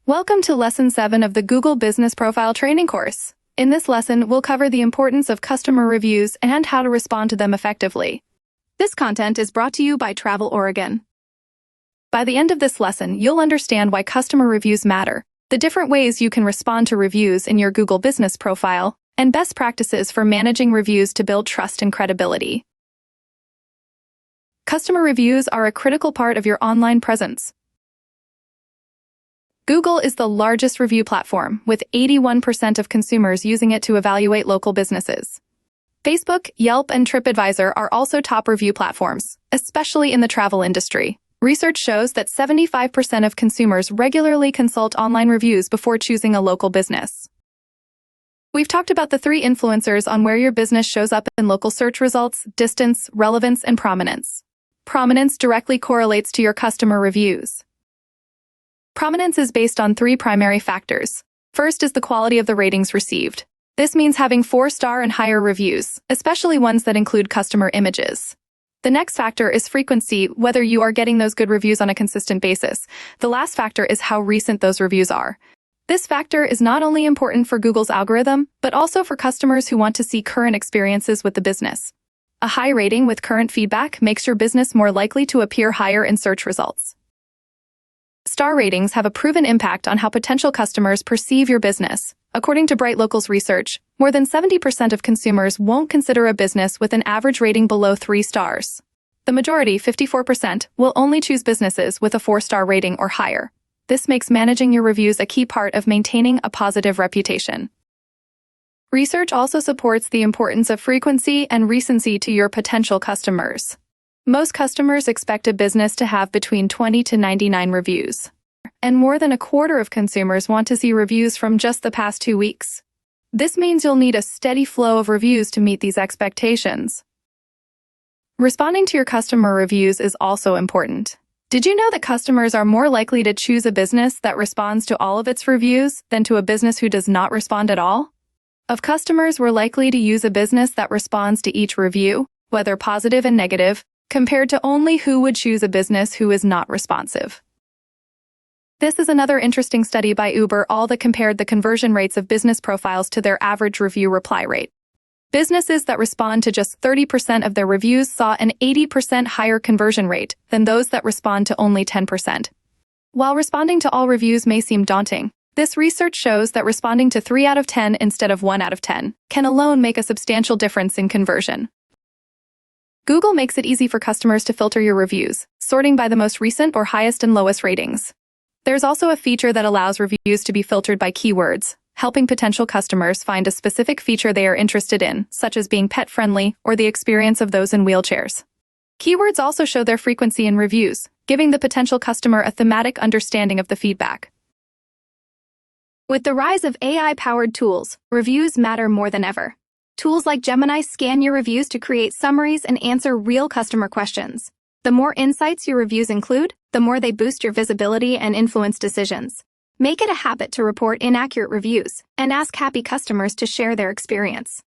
Welcome to Lesson 7 of the Google Business Profile Training course. In this lesson, we'll cover the importance of customer reviews and how to respond to them effectively. This content is brought to you by Travel Oregon. By the end of this lesson, you'll understand why customer reviews matter, the different ways you can respond to reviews in your Google Business Profile, and best practices for managing reviews to build trust and credibility. Customer reviews are a critical part of your online presence. Google is the largest review platform, with 81% of consumers using it to evaluate local businesses. Facebook, Yelp, and TripAdvisor are also top review platforms, especially in the travel industry. Research shows that 75% of consumers regularly consult online reviews before choosing a local business. We've talked about the 3 influencers on where your business shows up in local search results: distance, relevance, and prominence. Prominence directly correlates to your customer reviews. Prominence is based on 3 primary factors. First is the quality of the ratings received. This means having 4-star and higher reviews, especially ones that include customer images. The next factor is frequency, whether you are getting those good reviews on a consistent basis. The last factor is how recent those reviews are. This factor is not only important for Google's algorithm, but also for customers who want to see current experiences with the business. A high rating with current feedback makes your business more likely to appear higher in search results. Star ratings have a proven impact on how potential customers perceive your business. According to Bright Local's research, more than 70% of consumers won't consider a business with an average rating below 3 stars. The majority, 54%, will only choose businesses with a 4-star rating or higher. This makes managing your reviews a key part of maintaining a positive reputation. Research also supports the importance of frequency and recency to your potential customers. Most customers expect a business to have between 20 to 99 reviews, and more than a quarter of consumers want to see reviews from just the past 2 weeks. This means you'll need a steady flow of reviews to meet these expectations. Responding to your customer reviews is also important. Did you know that customers are more likely to choose a business that responds to all of its reviews than to a business who does not respond at all? Of customers, we're likely to use a business that responds to each review, whether positive and negative, compared to only who would choose a business who is not responsive. This is another interesting study by Uber All that compared the conversion rates of business profiles to their average review reply rate. Businesses that respond to just 30% of their reviews saw an 80% higher conversion rate than those that respond to only 10%. While responding to all reviews may seem daunting, this research shows that responding to 3 out of 10 instead of 1 out of 10 can alone make a substantial difference in conversion. Google makes it easy for customers to filter your reviews, sorting by the most recent or highest and lowest ratings. There's also a feature that allows reviews to be filtered by keywords, helping potential customers find a specific feature they are interested in, such as being pet-friendly or the experience of those in wheelchairs. Keywords also show their frequency in reviews, giving the potential customer a thematic understanding of the feedback. With the rise of AI-powered tools, reviews matter more than ever. Tools like Gemini scan your reviews to create summaries and answer real customer questions. The more insights your reviews include, the more they boost your visibility and influence decisions. Make it a habit to report inaccurate reviews and ask happy customers to share their experience.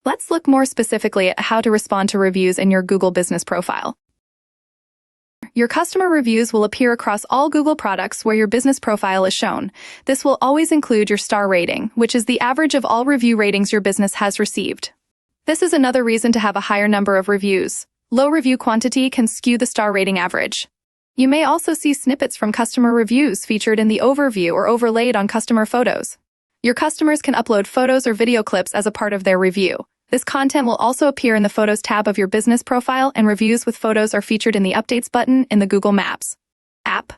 Let's look more specifically at how to respond to reviews in your Google Business Profile. Your customer reviews will appear across all Google products where your business profile is shown. This will always include your star rating, which is the average of all review ratings your business has received. This is another reason to have a higher number of reviews. Low review quantity can skew the star rating average. You may also see snippets from customer reviews featured in the overview or overlaid on customer photos. Your customers can upload photos or video clips as a part of their review. This content will also appear in the Photos tab of your business profile, and reviews with photos are featured in the Updates button in the Google Maps app.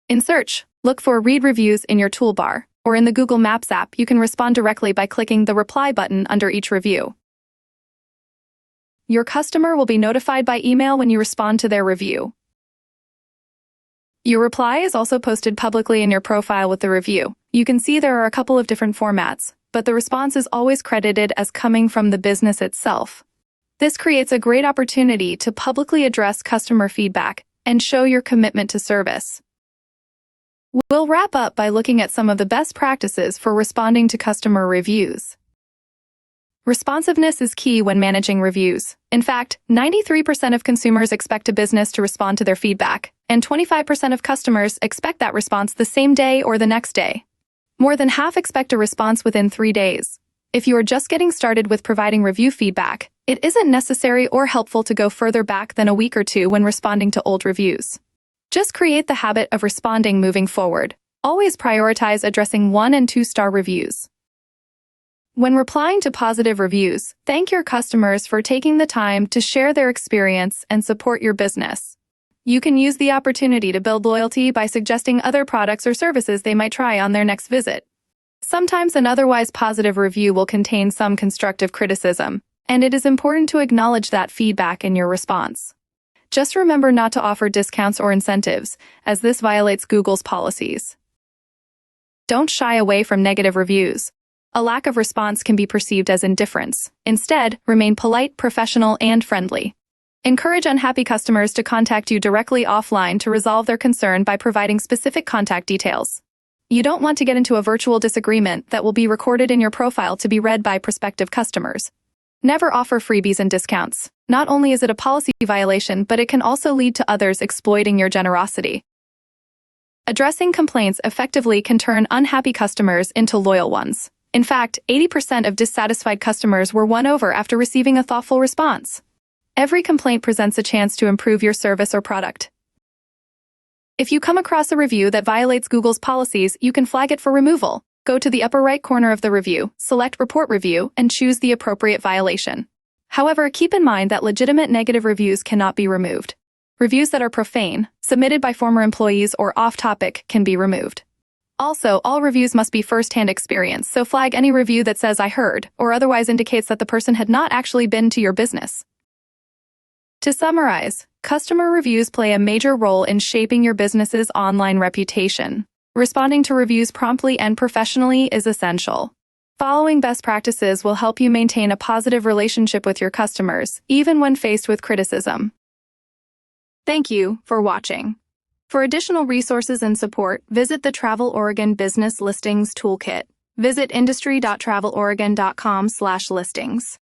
In Search, look for Read Reviews in your toolbar, or in the Google Maps app, you can respond directly by clicking the Reply button under each review. Your customer will be notified by email when you respond to their review. Your reply is also posted publicly in your profile with the review. You can see there are a couple of different formats, but the response is always credited as coming from the business itself. This creates a great opportunity to publicly address customer feedback and show your commitment to service. We'll wrap up by looking at some of the best practices for responding to customer reviews. Responsiveness is key when managing reviews. In fact, 93% of consumers expect a business to respond to their feedback, and 25% of customers expect that response the same day or the next day. More than half expect a response within 3 days. If you are just getting started with providing review feedback, it isn't necessary or helpful to go further back than a week or two when responding to old reviews. Just create the habit of responding moving forward. Always prioritize addressing 1- and 2-star reviews. When replying to positive reviews, thank your customers for taking the time to share their experience and support your business. You can use the opportunity to build loyalty by suggesting other products or services they might try on their next visit. Sometimes an otherwise positive review will contain some constructive criticism, and it is important to acknowledge that feedback in your response. Just remember not to offer discounts or incentives, as this violates Google's policies. Don't shy away from negative reviews. A lack of response can be perceived as indifference. Instead, remain polite, professional, and friendly. Encourage unhappy customers to contact you directly offline to resolve their concern by providing specific contact details. You don't want to get into a virtual disagreement that will be recorded in your profile to be read by prospective customers. Never offer freebies and discounts. Not only is it a policy violation, but it can also lead to others exploiting your generosity. Addressing complaints effectively can turn unhappy customers into loyal ones. In fact, 80% of dissatisfied customers were won over after receiving a thoughtful response. Every complaint presents a chance to improve your service or product. If you come across a review that violates Google's policies, you can flag it for removal. Go to the upper right corner of the review, select Report Review, and choose the appropriate violation. However, keep in mind that legitimate negative reviews cannot be removed. Reviews that are profane, submitted by former employees, or off-topic can be removed. Also, all reviews must be first-hand experience, so flag any review that says "I heard" or otherwise indicates that the person had not actually been to your business. To summarize, customer reviews play a major role in shaping your business's online reputation. Responding to reviews promptly and professionally is essential. Following best practices will help you maintain a positive relationship with your customers, even when faced with criticism. Thank you for watching. For additional resources and support, visit the Travel Oregon Business Listings Toolkit. Visit industry.traveloregon.com/listings.